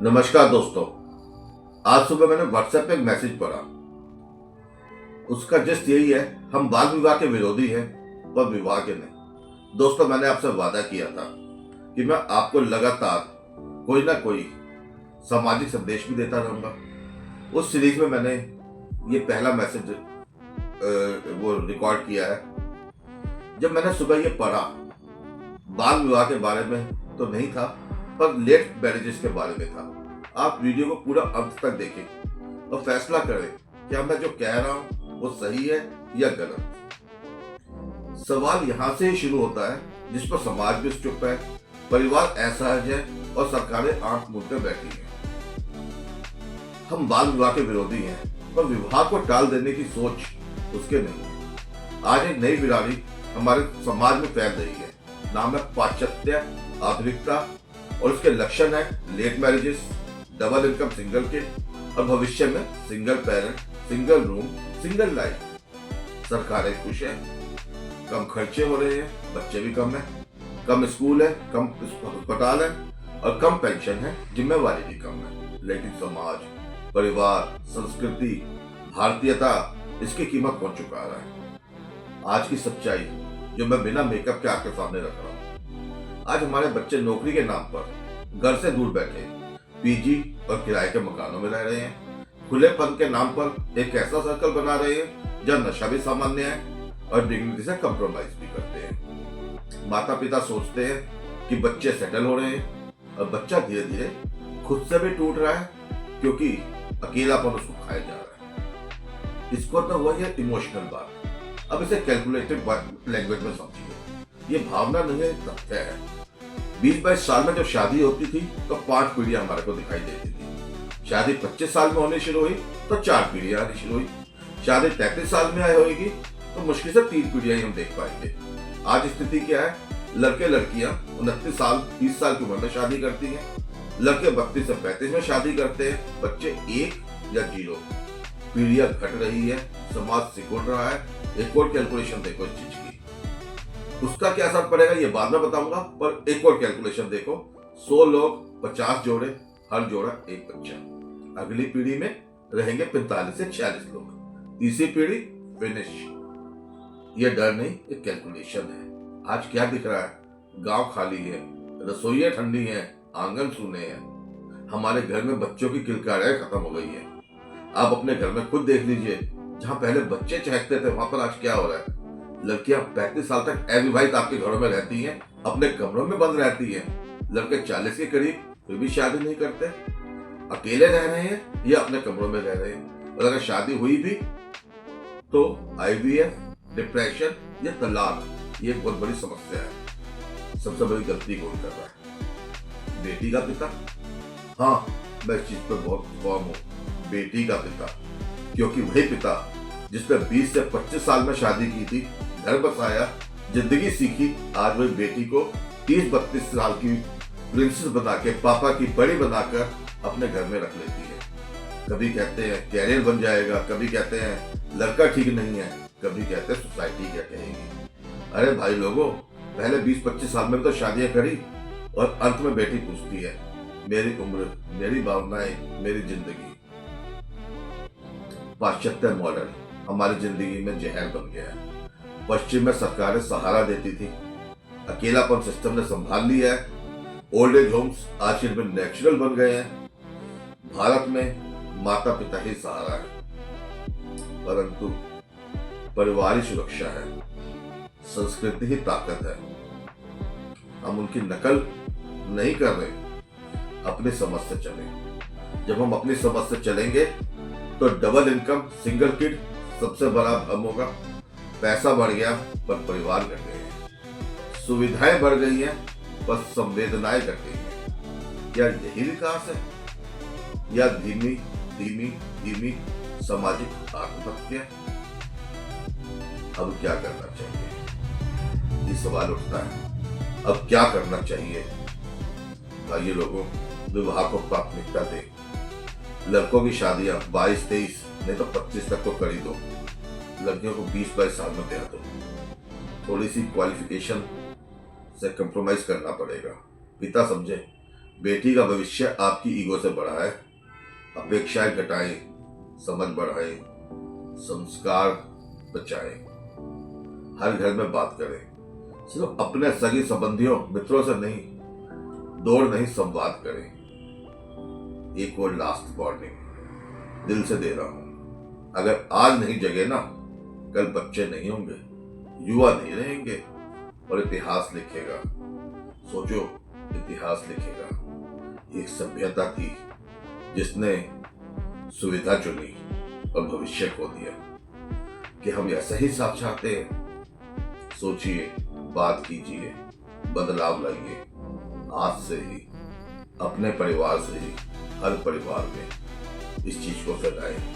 नमस्कार दोस्तों। आज सुबह मैंने व्हाट्सएप पे एक मैसेज पढ़ा। उसका जस्ट यही है, हम बाल विवाह के विरोधी हैं पर विवाह के नहीं। दोस्तों, मैंने आपसे वादा किया था कि मैं आपको लगातार कोई ना कोई सामाजिक संदेश भी देता रहूंगा। उस सीरीज में मैंने ये पहला मैसेज वो रिकॉर्ड किया है। जब मैंने सुबह ये पढ़ा, बाल विवाह के बारे में तो नहीं था पर लेट मैरिजेस के बारे में था। आप वीडियो को पूरा अंत तक देखें और फैसला करें क्या मैं जो कह रहा हूं वो सही है या गलत। सवाल यहां से ही शुरू होता है जिस पर समाज भी चुप है, परिवार असहज है और सरकारें आंख मूंद कर बैठी हैं। हम बाल विवाह के विरोधी हैं पर विवाह को टाल देने की सोच उसके नहीं है। आज एक नई बीमारी हमारे समाज में फैल रही है। नाम है पाश्चात्य आधुनिकता और उसके लक्षण है late marriages, double income single kid और भविष्य में single parent, single room, single life. सरकारें खुश हैं, कम खर्चे हो रहे हैं, बच्चे भी कम है, कम स्कूल है, कम अस्पताल है और कम पेंशन है, जिम्मेवारी भी कम है। लेकिन समाज, परिवार, संस्कृति, भारतीयता इसकी कीमत कौन चुका रहा है? आज की सच्चाई जो मैं बिना मेकअप के आपके सामने रख रहा हूँ। आज हमारे बच्चे नौकरी के नाम पर घर से दूर बैठे पीजी और किराए के मकानों में रह रहे हैं। खुलेपन के नाम पर एक ऐसा सर्कल बना रहे हैं जहां नशा भी सामान्य है और डिग्निटी से कंप्रोमाइज भी करते हैं। माता पिता सोचते हैं कि बच्चे सेटल हो रहे हैं और बच्चा धीरे धीरे खुद से भी टूट रहा है क्योंकि अकेलापन उसको खाया जा रहा है। इसको तो हुआ ये इमोशनल बात। अब इसे कैलकुलेटेड लैंग्वेज में समझिए। ये भावना नहीं है, तथ्य है। 20-22 साल में जब शादी होती थी तो 5 पीढ़ियां हमारे को दिखाई देती थी। शादी 25 साल में होनी शुरू हुई तो 4 पीढ़ियां आनी शुरू हुई। शादी 33 साल में आई होगी तो मुश्किल से 3 पीढ़ियां ही हम देख पाएंगे। आज स्थिति क्या है? लड़के लड़कियां 29 साल 30 साल की उम्र में शादी करती हैं, लड़के 32 से 35 में शादी करते हैं, बच्चे 1 या 0। पीढ़ियां घट रही है, समाज सिकुड़ रहा है। एक और कैलकुलेशन देखो इस चीज की, उसका क्या असर पड़ेगा ये बाद में बताऊंगा, पर एक और कैलकुलेशन देखो। 100 लोग 50 जोड़े, हर जोड़ा एक बच्चा। अगली पीढ़ी में रहेंगे 45 से 46 लोग, तीसरी पीढ़ी फिनिश। ये डर नहीं, ये कैलकुलेशन है। आज क्या दिख रहा है? गांव खाली है, रसोइयां ठंडी हैं, आंगन सूने हैं। हमारे घर में बच्चों की किलकारियां खत्म हो गई है। आप अपने घर में खुद देख लीजिए, जहां पहले बच्चे चहकते थे वहां पर आज क्या हो रहा है? लड़कियां 35 साल तक अविवाहित आपके घरों में रहती हैं, अपने कमरों में बंद रहती हैं। लड़के 40 के करीब फिर भी शादी नहीं करते, अकेले रह रहे हैं या अपने कमरों में रह रहे हैं। और अगर शादी हुई भी तो आईवीएफ, डिप्रेशन या तलाक, ये बहुत बड़ी समस्या है। सबसे बड़ी गलती कौन कर रहा है? बेटी का पिता। हाँ, मैं इस चीज पर बहुत फॉर्म हूं, बेटी का पिता, क्योंकि वही पिता जिसने 20 से 25 साल में शादी की थी, घर बसाया, जिंदगी सीखी, आज वही बेटी को 30-32 साल की प्रिंसेस बना के, पापा की बड़ी बनाकर अपने घर में रख लेती है। कभी कहते हैं कैरियर बन जाएगा, कभी कहते हैं लड़का ठीक नहीं है, कभी कहते हैं सोसाइटी क्या कहेगी। अरे भाई लोगों, पहले 20-25 साल में तो शादियां करी और अंत में बेटी पूछती है मेरी उम्र, मेरी भावनाएं, मेरी जिंदगी। पाश्चात्य मॉडल हमारी जिंदगी में जहर बन गया है। पश्चिम में सरकारें सहारा देती थी, अकेलापन सिस्टम ने संभाल लिया है। ओल्ड एज होम्स आज में नेचुरल बन गए हैं। भारत में माता पिता ही सहारा है, परंतु परिवार ही सुरक्षा है, संस्कृति ही ताकत है। हम उनकी नकल नहीं कर रहे, अपनी समझ से चलें। जब हम अपनी समझ से चलेंगे तो डबल इनकम, सिंगल किड सबसे बड़ा भ्रम होगा। पैसा बढ़ गया पर परिवार घट गए हैं, सुविधाएं बढ़ गई हैं पर संवेदनाएं घट गई हैं। क्या यही विकास है या धीमी धीमी धीमी सामाजिक आत्महत्या? अब क्या करना चाहिए, ये सवाल उठता है। अब क्या करना चाहिए? भाइयों लोगों, विवाह को प्राथमिकता दें। लड़कों की शादियां 22-23 नहीं तो 25 तक तो कर ही दो। लड़कियों को 20-22 साल में ब्याह दो। थोड़ी सी क्वालिफिकेशन से कंप्रोमाइज करना पड़ेगा। पिता समझे, बेटी का भविष्य आपकी ईगो से बड़ा है। अपेक्षाएं घटाएं, समझ बढ़ाएं, संस्कार बचाएं। हर घर में बात करें, सिर्फ अपने सगी संबंधियों मित्रों से नहीं, दौड़ नहीं, संवाद करें। एक और लास्ट वार्निंग दिल से दे रहा हूं, अगर आज नहीं जगे ना, कल बच्चे नहीं होंगे, युवा नहीं रहेंगे और इतिहास लिखेगा। सोचो, इतिहास लिखेगा। एक सभ्यता थी जिसने सुविधा चुनी और भविष्य खो दिया। कि हम ऐसा ही साथ चाहते हैं? सोचिए, बात कीजिए, बदलाव लाइए। आज से ही अपने परिवार से ही हर परिवार में इस चीज को फैलाएं।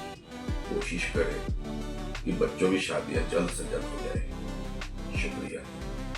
कोशिश करें कि बच्चों की शादियां जल्द से जल्द हो जाए। शुक्रिया।